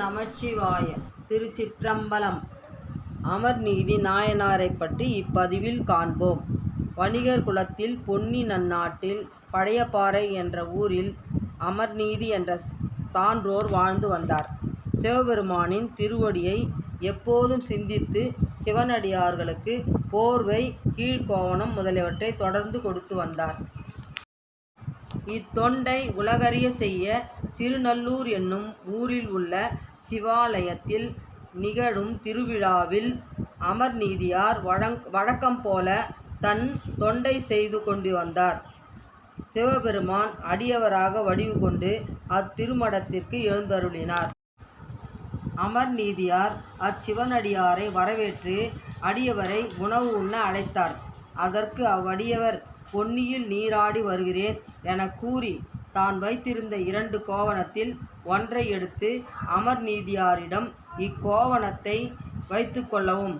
நமச்சிவாய. திருச்சிற்றம்பலம். அமர்நீதி நாயனாரைப் பற்றி இப்பதிவில் காண்போம். வணிகர் குலத்தில் பொன்னி நன்னாட்டில் பழையபாறை என்ற ஊரில் அமர்நீதி என்ற சான்றோர் வாழ்ந்து வந்தார். சிவபெருமானின் திருவடியை எப்போதும் சிந்தித்து சிவனடியார்களுக்கு போர்வை, கீழ்க்கோவணம் முதலியவற்றை தொடர்ந்து கொடுத்து வந்தார். இத்தொண்டை உலகறிய செய்ய திருநல்லூர் என்னும் ஊரில் உள்ள சிவாலயத்தில் நிகழும் திருவிழாவில் அமர்நீதியார் வழக்கம் போல தன் தொண்டை செய்து கொண்டு வந்தார். சிவபெருமான் அடியவராக வடிவு கொண்டு அத்திருமடத்திற்கு எழுந்தருளினார். அமர்நீதியார் அச்சிவனடியாரை வரவேற்று அடியவரை உணவு உண்ண அழைத்தார். அதற்கு அவ்வடியவர் பொன்னியில் நீராடி வருகிறேன் எனக் கூறி தான் வைத்திருந்த 2 கோவணத்தில் ஒன்றை எடுத்து அமர்நீதியாரிடம் இக்கோவணத்தை வைத்து கொள்ளவும்,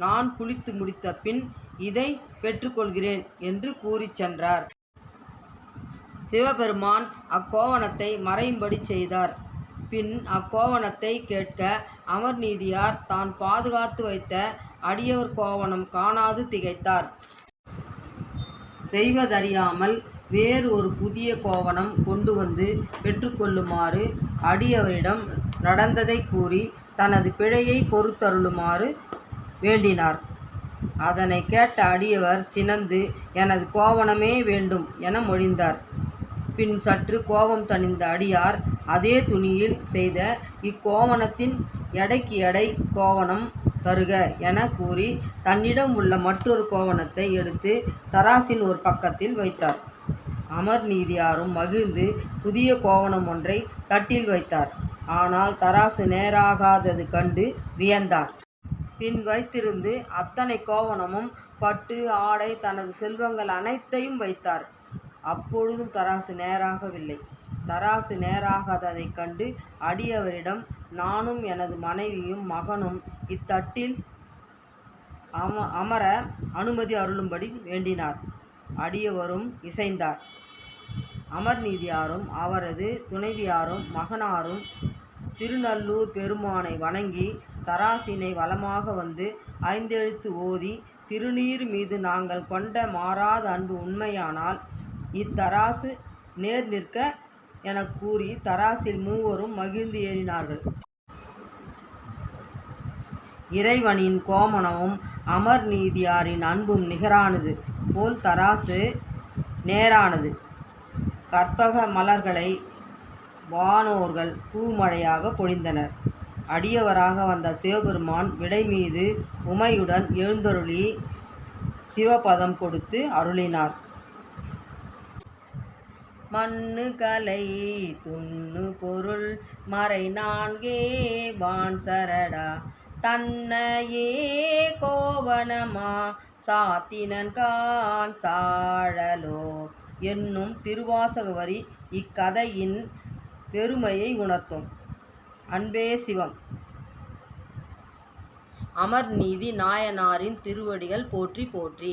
நான் குளித்து முடித்த பின் இதை பெற்றுக்கொள்கிறேன் என்று கூறிச் சென்றார். சிவபெருமான் அக்கோவணத்தை மறையும்படி செய்தார். பின் அக்கோவணத்தை கேட்க அமர்நீதியார் தான் பாதுகாத்து வைத்த அடியவர் கோவணம் காணாது திகைத்தார். செய்வதறியாமல் வேறு ஒரு புதிய கோவணம் கொண்டு வந்து பெற்றுக்கொள்ளுமாறு அடியவரிடம் நடந்ததை கூறி தனது பிழையை பொறுத்தருளுமாறு வேண்டினார். அதனை கேட்ட அடியவர் சினந்து எனது கோவணமே வேண்டும் என மொழிந்தார். பின் சற்று கோபம் தணிந்த அடியார் அதே துணியில் செய்த இக்கோவணத்தின் எடைக்கு எடை கோவணம் தருக என கூறி தன்னிடம் உள்ள மற்றொரு கோவணத்தை எடுத்து தராசின் ஒரு பக்கத்தில் வைத்தார். அமர்நீதியாரும் மகிழ்ந்து புதிய கோவணம் ஒன்றை தட்டில் வைத்தார். ஆனால் தராசு நேராகாதது கண்டு வியந்தார். பின் வைத்திருந்து அத்தனை கோவணமும் பட்டு, ஆடை, தனது செல்வங்கள் அனைத்தையும் வைத்தார். அப்பொழுதும் தராசு நேராகவில்லை. தராசு நேராகாததைக் கண்டு அடியவரிடம் நானும் எனது மனைவியும் மகனும் இத்தட்டில் அமர அனுமதி அருளும்படி வேண்டினார். அடியவரும் இசைந்தார். அமர்நீதியாரும் அவரது துணைவியாரும் மகனாரும் திருநல்லூர் பெருமானை வணங்கி தராசினை வலமாக வந்து 5 எழுத்து ஓதி, திருநீர் மீது நாங்கள் கொண்ட மாறாத அன்பு உண்மையானால் இத்தராசு நேர் நிற்க எனக் கூறி தராசில் மூவரும் மகிழ்ந்து ஏறினார்கள். இறைவனின் கோவணமும் அமர்நீதியாரின் அன்பும் நிகரானது போல் தராசு நேரானது. கற்பக மலர்களை வானோர்கள் பூமழையாக பொழிந்தனர். அடியவராக வந்த சிவபெருமான் விடை மீது உமையுடன் எழுந்தருளி சிவபதம் கொடுத்து அருளினார். மண்ணு கலை துண்ணு பொருள் மறை 4 வான் சரடா தன்னையே கோவணமா சாத்தினன்கான் சாழலோ என்னும் திருவாசக வரி இக்கதையின் பெருமையை உணர்த்தும். அன்பே சிவம். அமர்நீதி நாயனாரின் திருவடிகள் போற்றி போற்றி.